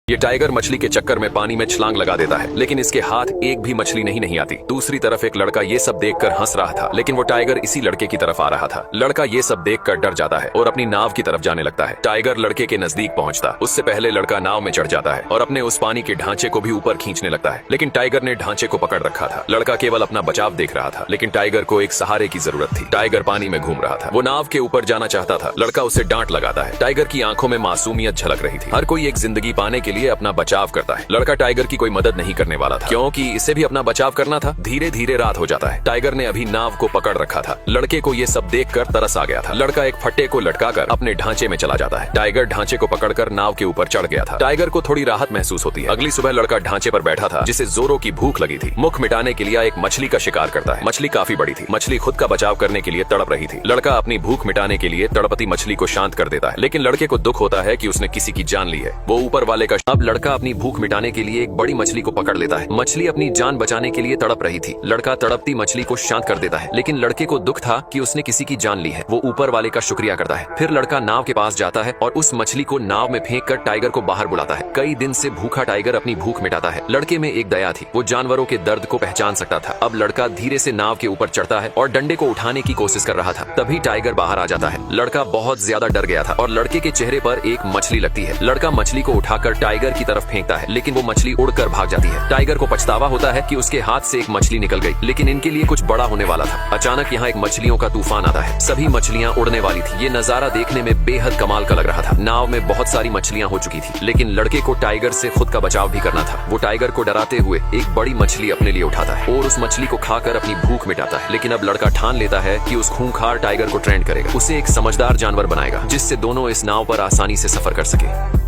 ये टाइगर मछली के चक्कर में पानी में छलांग लगा देता है, लेकिन इसके हाथ एक भी मछली नहीं आती। दूसरी तरफ एक लड़का ये सब देखकर हंस रहा था, लेकिन वो टाइगर इसी लड़के की तरफ आ रहा था। लड़का ये सब देखकर डर जाता है और अपनी नाव की तरफ जाने लगता है। टाइगर लड़के के नजदीक पहुंचता, उससे पहले लड़का नाव में चढ़ जाता है और अपने उस पानी के ढांचे को भी ऊपर खींचने लगता है, लेकिन टाइगर ने ढांचे को पकड़ रखा था। लड़का केवल अपना बचाव देख रहा था, लेकिन टाइगर को एक सहारे की जरूरत थी। टाइगर पानी में घूम रहा था, वो नाव के ऊपर जाना चाहता था। लड़का उसे डांट लगाता है। टाइगर की आंखों में मासूमियत झलक रही थी। हर कोई एक जिंदगी पाने के लिए अपना बचाव करता है। लड़का टाइगर की कोई मदद नहीं करने वाला था, क्योंकि इसे भी अपना बचाव करना था। धीरे धीरे रात हो जाता है। टाइगर ने अभी नाव को पकड़ रखा था। लड़के को ये सब देखकर तरस आ गया था। लड़का एक फट्टे को लटकाकर अपने ढांचे में चला जाता है। टाइगर ढांचे को पकड़कर नाव के ऊपर चढ़ गया था। टाइगर को थोड़ी राहत महसूस होती है। अगली सुबह लड़का ढांचे पर बैठा था, जिसे जोरों की भूख लगी थी। मुख मिटाने के लिए एक मछली का शिकार करता है। मछली काफी बड़ी थी। मछली खुद का बचाव करने के लिए तड़प रही थी। लड़का अपनी भूख मिटाने के लिए तड़पती मछली को शांत कर देता है, लेकिन लड़के को दुख होता है कि उसने किसी की जान ली है। वो ऊपर वाले का। अब लड़का अपनी भूख मिटाने के लिए एक बड़ी मछली को पकड़ लेता है। मछली अपनी जान बचाने के लिए तड़प रही थी। लड़का तड़पती मछली को शांत कर देता है, लेकिन लड़के को दुख था कि उसने किसी की जान ली है। वो ऊपर वाले का शुक्रिया करता है। फिर लड़का नाव के पास जाता है और उस मछली को नाव में फेंक कर टाइगर को बाहर बुलाता है। कई दिन से भूखा टाइगर अपनी भूख मिटाता है। लड़के में एक दया थी, वो जानवरों के दर्द को पहचान सकता था। अब लड़का धीरे से नाव के ऊपर चढ़ता है और डंडे को उठाने की कोशिश कर रहा था। तभी टाइगर बाहर आ जाता है। लड़का बहुत ज्यादा डर गया था और लड़के के चेहरे पर एक मछली लगती है। लड़का मछली को उठाकर टाइगर की तरफ फेंकता है, लेकिन वो मछली उड़कर भाग जाती है। टाइगर को पछतावा होता है कि उसके हाथ से एक मछली निकल गई, लेकिन इनके लिए कुछ बड़ा होने वाला था। अचानक यहाँ एक मछलियों का तूफान आता है। सभी मछलियाँ उड़ने वाली थी। ये नजारा देखने में बेहद कमाल का लग रहा था। नाव में बहुत सारी मछलियाँ हो चुकी थी, लेकिन लड़के को टाइगर से खुद का बचाव भी करना था। वो टाइगर को डराते हुए एक बड़ी मछली अपने लिए उठाता है और उस मछली को खाकर अपनी भूख मिटाता है। लेकिन अब लड़का ठान लेता है कि उस खूंखार टाइगर को ट्रेंड करेगा, उसे एक समझदार जानवर बनाएगा, जिससे दोनों इस नाव पर आसानी से सफर कर सके।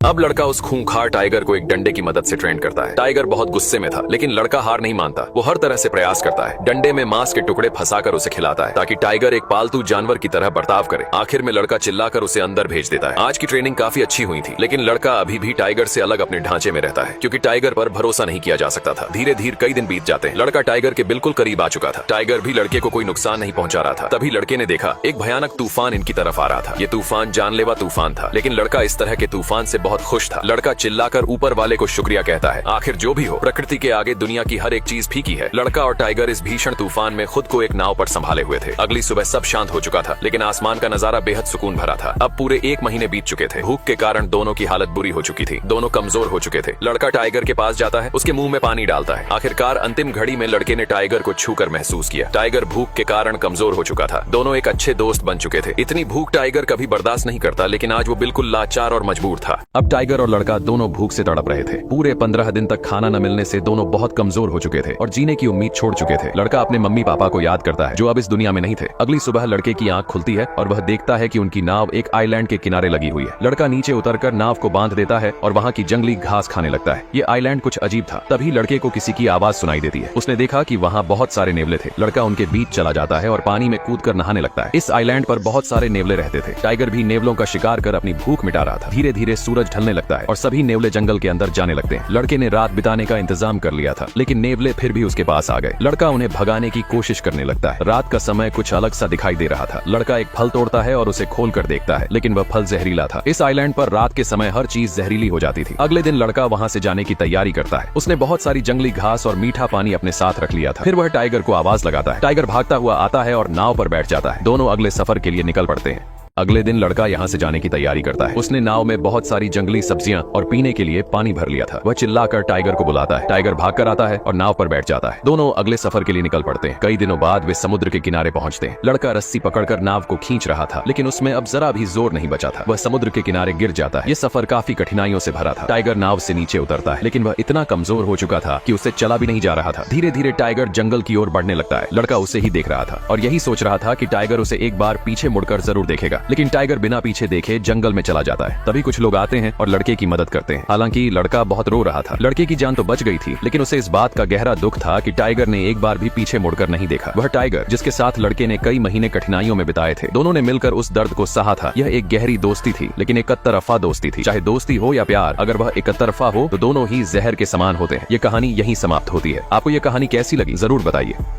अब लड़का उस खूंखार टाइगर को एक डंडे की मदद से ट्रेन करता है। टाइगर बहुत गुस्से में था, लेकिन लड़का हार नहीं मानता। वो हर तरह से प्रयास करता है। डंडे में मांस के टुकड़े फंसाकर उसे खिलाता है, ताकि टाइगर एक पालतू जानवर की तरह बर्ताव करे। आखिर में लड़का चिल्लाकर उसे अंदर भेज देता है। आज की ट्रेनिंग काफी अच्छी हुई थी, लेकिन लड़का अभी भी टाइगर से अलग अपने ढांचे में रहता है, क्योंकि टाइगर पर भरोसा नहीं किया जा सकता था। धीरे धीरे कई दिन बीत जाते हैं। लड़का टाइगर के बिल्कुल करीब आ चुका था। टाइगर भी लड़के को कोई नुकसान नहीं पहुंचा रहा था। तभी लड़के ने देखा एक भयानक तूफान इनकी तरफ आ रहा था। ये तूफान जानलेवा तूफान था, लेकिन लड़का इस तरह के तूफान से बहुत खुश था। लड़का चिल्लाकर ऊपर वाले को शुक्रिया कहता है। आखिर जो भी हो, प्रकृति के आगे दुनिया की हर एक चीज फीकी है। लड़का और टाइगर इस भीषण तूफान में खुद को एक नाव पर संभाले हुए थे। अगली सुबह सब शांत हो चुका था, लेकिन आसमान का नजारा बेहद सुकून भरा था। अब पूरे 1 महीने बीत चुके थे। भूख के कारण दोनों की हालत बुरी हो चुकी थी। दोनों कमजोर हो चुके थे। लड़का टाइगर के पास जाता है, उसके मुंह में पानी डालता है। आखिरकार अंतिम घड़ी में लड़के ने टाइगर को छूकर महसूस किया। टाइगर भूख के कारण कमजोर हो चुका था। दोनों एक अच्छे दोस्त बन चुके थे। इतनी भूख टाइगर कभी बर्दाश्त नहीं करता, लेकिन आज वो बिल्कुल लाचार और मजबूर था। अब टाइगर और लड़का दोनों भूख से तड़प रहे थे। पूरे 15 दिन तक खाना न मिलने से दोनों बहुत कमजोर हो चुके थे और जीने की उम्मीद छोड़ चुके थे। लड़का अपने मम्मी पापा को याद करता है, जो अब इस दुनिया में नहीं थे। अगली सुबह लड़के की आंख खुलती है और वह देखता है कि उनकी नाव एक आइलैंड के किनारे लगी हुई है। लड़का नीचे उतरकर नाव को बांध देता है और वहाँ की जंगली घास खाने लगता है। ये आइलैंड कुछ अजीब था। तभी लड़के को किसी की आवाज सुनाई देती है। उसने देखा कि वहाँ बहुत सारे नेवले थे। लड़का उनके बीच चला जाता है और पानी में कूदकर नहाने लगता है। इस आइलैंड पर बहुत सारे नेवले रहते थे। टाइगर भी नेवलों का शिकार कर अपनी भूख मिटा रहा था। धीरे धीरे सूरज ढलने लगता है और सभी नेवले जंगल के अंदर जाने लगते हैं। लड़के ने रात बिताने का इंतजाम कर लिया था, लेकिन नेवले फिर भी उसके पास आ गए। लड़का उन्हें भगाने की कोशिश करने लगता है। रात का समय कुछ अलग सा दिखाई दे रहा था। लड़का एक फल तोड़ता है और उसे खोल कर देखता है, लेकिन वह फल जहरीला था। इस आइलैंड पर रात के समय हर चीज जहरीली हो जाती थी। अगले दिन लड़का वहाँ से जाने की तैयारी करता है। उसने बहुत सारी जंगली घास और मीठा पानी अपने साथ रख लिया था। फिर वह टाइगर को आवाज लगाता है। टाइगर भागता हुआ आता है और नाव पर बैठ जाता है। दोनों अगले सफर के लिए निकल पड़ते हैं। अगले दिन लड़का यहाँ से जाने की तैयारी करता है। उसने नाव में बहुत सारी जंगली सब्जियां और पीने के लिए पानी भर लिया था। वह चिल्लाकर टाइगर को बुलाता है। टाइगर भागकर आता है और नाव पर बैठ जाता है। दोनों अगले सफर के लिए निकल पड़ते हैं। कई दिनों बाद वे समुद्र के किनारे पहुंचते हैं। लड़का रस्सी पकड़कर नाव को खींच रहा था, लेकिन उसमें अब जरा भी जोर नहीं बचा था। वह समुद्र के किनारे गिर जाता है। ये सफर काफी कठिनाइयों से भरा था। टाइगर नाव से नीचे उतरता है, लेकिन वह इतना कमजोर हो चुका था कि उसे चला भी नहीं जा रहा था। धीरे धीरे टाइगर जंगल की ओर बढ़ने लगता है। लड़का उसे ही देख रहा था और यही सोच रहा था कि टाइगर उसे एक बार पीछे मुड़कर जरूर देखेगा, लेकिन टाइगर बिना पीछे देखे जंगल में चला जाता है। तभी कुछ लोग आते हैं और लड़के की मदद करते हैं। हालांकि लड़का बहुत रो रहा था। लड़के की जान तो बच गई थी, लेकिन उसे इस बात का गहरा दुख था कि टाइगर ने एक बार भी पीछे मुड़कर नहीं देखा। वह टाइगर जिसके साथ लड़के ने कई महीने कठिनाइयों में बिताए थे। दोनों ने मिलकर उस दर्द को सहा था। यह एक गहरी दोस्ती थी, लेकिन एक तरफा दोस्ती थी। चाहे दोस्ती हो या प्यार, अगर वह एक तरफा हो तो दोनों ही जहर के समान होते हैं। ये कहानी यहीं समाप्त होती है। आपको ये कहानी कैसी लगी जरूर बताइए।